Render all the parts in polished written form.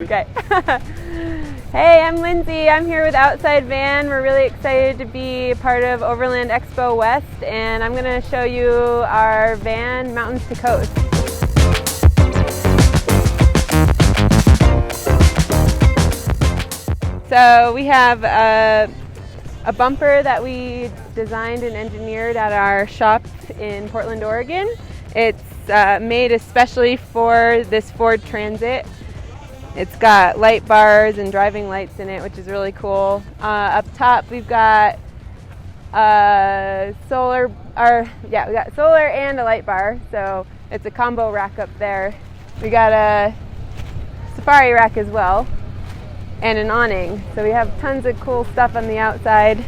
Okay. Hey, I'm Lindsay. I'm here with Outside Van. We're really excited to be part of Overland Expo West, and I'm going to show you our van, Mountains to Coast. So we have a bumper that we designed and engineered at our shop in Portland, Oregon. It's made especially for this Ford Transit. It's got light bars and driving lights in it, which is really cool. Up top, we've got solar and a light bar, so it's a combo rack up there. We got a safari rack as well, and an awning. So we have tons of cool stuff on the outside.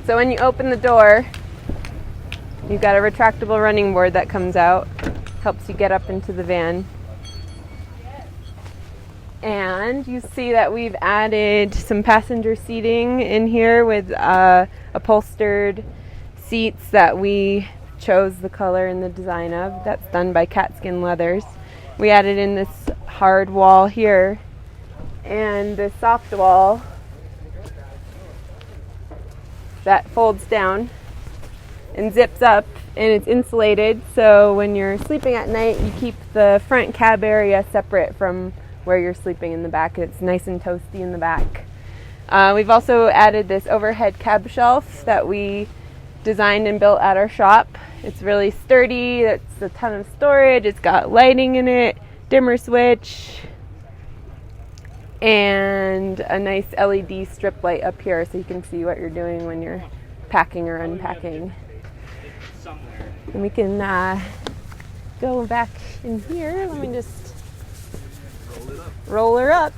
So when you open the door, you've got a retractable running board that comes out, helps you get up into the van. And you see that we've added some passenger seating in here with upholstered seats that we chose the color and the design of. That's done by Catskin Leathers. We added in this hard wall here and this soft wall that folds down and zips up, and it's insulated, so when you're sleeping at night you keep the front cab area separate from where you're sleeping in the back. It's nice and toasty in the back. We've also added this overhead cab shelf that we designed and built at our shop. It's really sturdy, it's a ton of storage, it's got lighting in it, dimmer switch, and a nice LED strip light up here so you can see what you're doing when you're packing or unpacking. And we can go back in here. Let me just roll her up.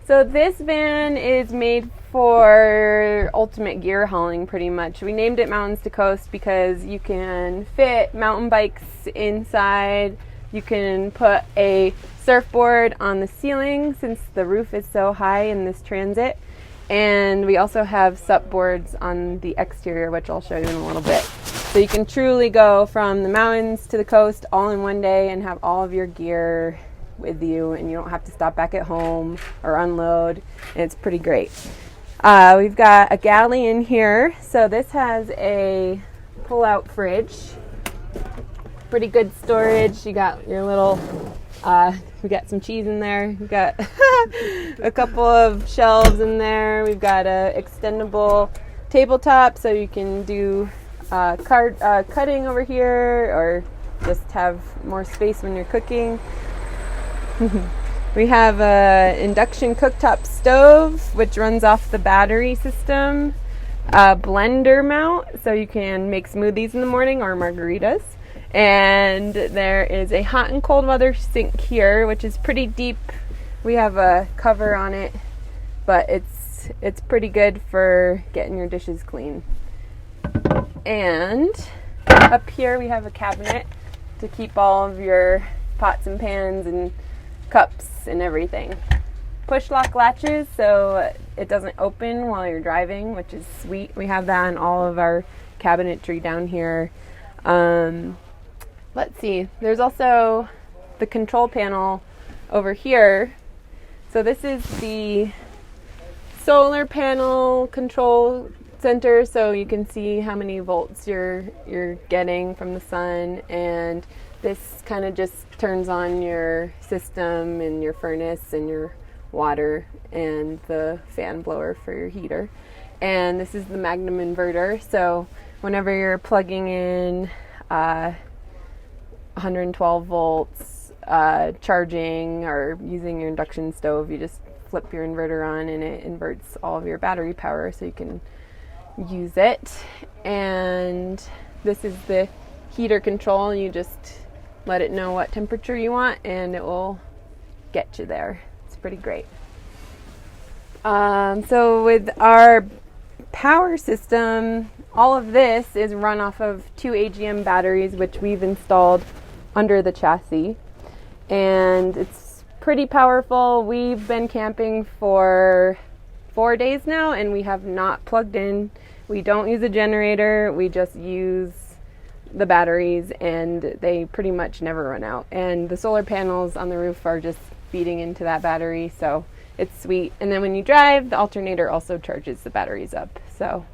So this van is made for ultimate gear hauling pretty much. We named it Mountains to Coast because you can fit mountain bikes inside. You can put a surfboard on the ceiling since the roof is so high in this Transit. And we also have sup boards on the exterior, which I'll show you in a little bit. So you can truly go from the mountains to the coast all in one day and have all of your gear with you, and you don't have to stop back at home or unload, and it's pretty great. We've got a galley in here, so this has a pull-out fridge. Pretty good storage. You got your little we got some cheese in there. We've got a couple of shelves in there. We've got a extendable tabletop so you can do cutting over here or just have more space when you're cooking. We have an induction cooktop stove which runs off the battery system, a blender mount so you can make smoothies in the morning or margaritas, and there is a hot and cold weather sink here which is pretty deep. We have a cover on it, but it's pretty good for getting your dishes clean. And up here we have a cabinet to keep all of your pots and pans and cups and everything. Push lock latches so it doesn't open while you're driving, which is sweet. We have that on all of our cabinetry down here. Let's see, there's also the control panel over here. So this is the solar panel control center, so you can see how many volts you're getting from the sun, and this kind of just turns on your system and your furnace and your water and the fan blower for your heater. And this is the Magnum inverter, so whenever you're plugging in 112 volts charging or using your induction stove, you just flip your inverter on and it inverts all of your battery power so you can use it. And this is the heater control. You just let it know what temperature you want and it will get you there. It's pretty great. So with our power system, all of this is run off of 2 AGM batteries which we've installed under the chassis, and it's pretty powerful. We've been camping for 4 days now and we have not plugged in. We don't use a generator, we just use the batteries, and they pretty much never run out. And the solar panels on the roof are just feeding into that battery, so it's sweet. And then when you drive, the alternator also charges the batteries up. So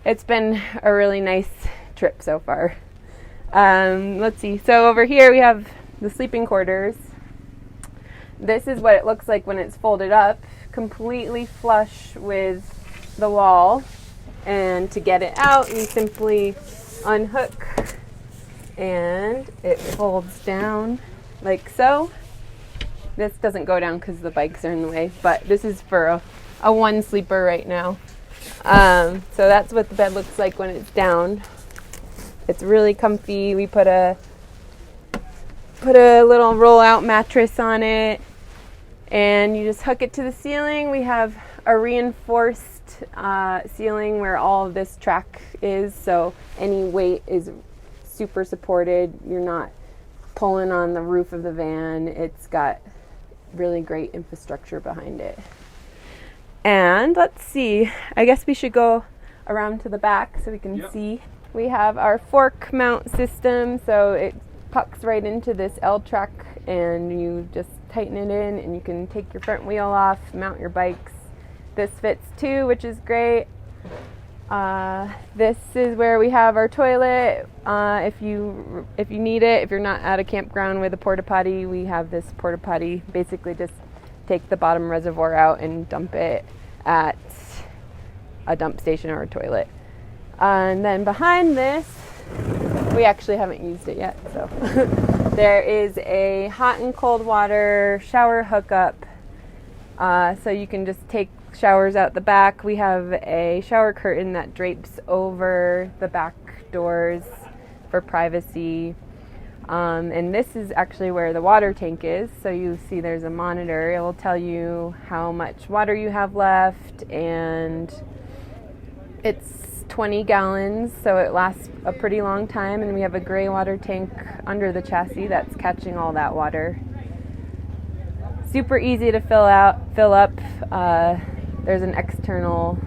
it's been a really nice trip so far. Let's see. So over here we have the sleeping quarters. This is what it looks like when it's folded up, completely flush with the wall. And to get it out, you simply unhook and it folds down like so. This doesn't go down because the bikes are in the way, but this is for a one sleeper right now. So that's what the bed looks like when it's down. It's really comfy. We put a little roll-out mattress on it, and you just hook it to the ceiling. We have a reinforced ceiling where all of this track is, so any weight is super supported. You're not pulling on the roof of the van. It's got really great infrastructure behind it. And let's see, I guess we should go around to the back so we can see. We have our fork mount system, so it pucks right into this L-track, and you just tighten it in and you can take your front wheel off, mount your bikes. This fits too, which is great. This is where we have our toilet. If you need it, if you're not at a campground with a porta potty, we have this porta potty. Basically just take the bottom reservoir out and dump it at a dump station or a toilet. And then behind this, we actually haven't used it yet, so there is a hot and cold water shower hookup. So you can just take showers out the back. We have a shower curtain that drapes over the back doors for privacy. And this is actually where the water tank is. So you see there's a monitor. It will tell you how much water you have left, and it's 20 gallons, so it lasts a pretty long time. And we have a gray water tank under the chassis that's catching all that water. Super easy to fill up. There's an external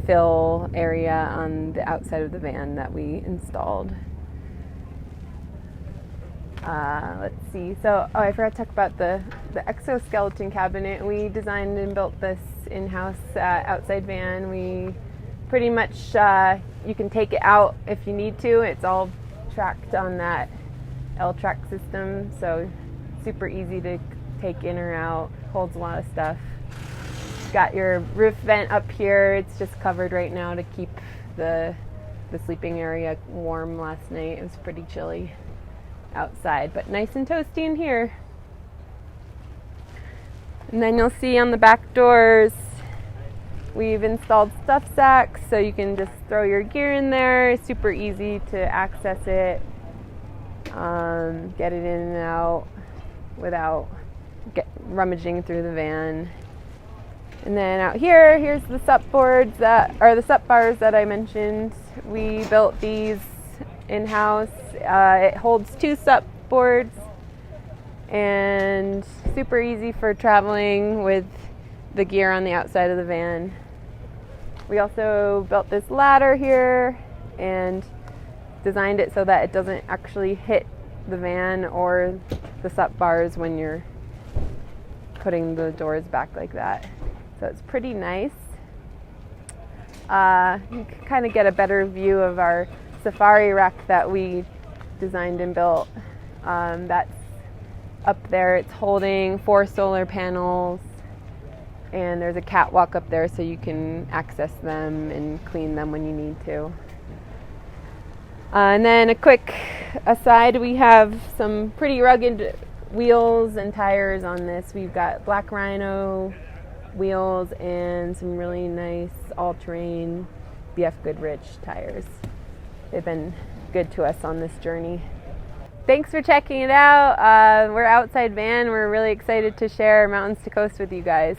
fill area on the outside of the van that we installed. Let's see. So, I forgot to talk about the exoskeleton cabinet. We designed and built this in-house outside van. We pretty much, you can take it out if you need to. It's all tracked on that L-track system, so super easy to take in or out. Holds a lot of stuff. Got your roof vent up here. It's just covered right now to keep the sleeping area warm. Last night it was pretty chilly outside, but nice and toasty in here. And then you'll see on the back doors we've installed stuff sacks, so you can just throw your gear in there. It's super easy to access it, get it in and out without rummaging through the van. And then out here, here's the sup boards that are the sup bars that I mentioned. We built these in-house. It holds 2 sup boards, and super easy for traveling with the gear on the outside of the van. We also built this ladder here and designed it so that it doesn't actually hit the van or the sup bars when you're putting the doors back like that. So it's pretty nice. You can kind of get a better view of our safari rack that we designed and built. That's up there. It's holding 4 solar panels, and there's a catwalk up there so you can access them and clean them when you need to. And then a quick aside, we have some pretty rugged wheels and tires on this. We've got Black Rhino wheels and some really nice all-terrain BF Goodrich tires. They've been good to us on this journey. Thanks for checking it out. We're Outside Van. We're really excited to share Mountains to Coast with you guys.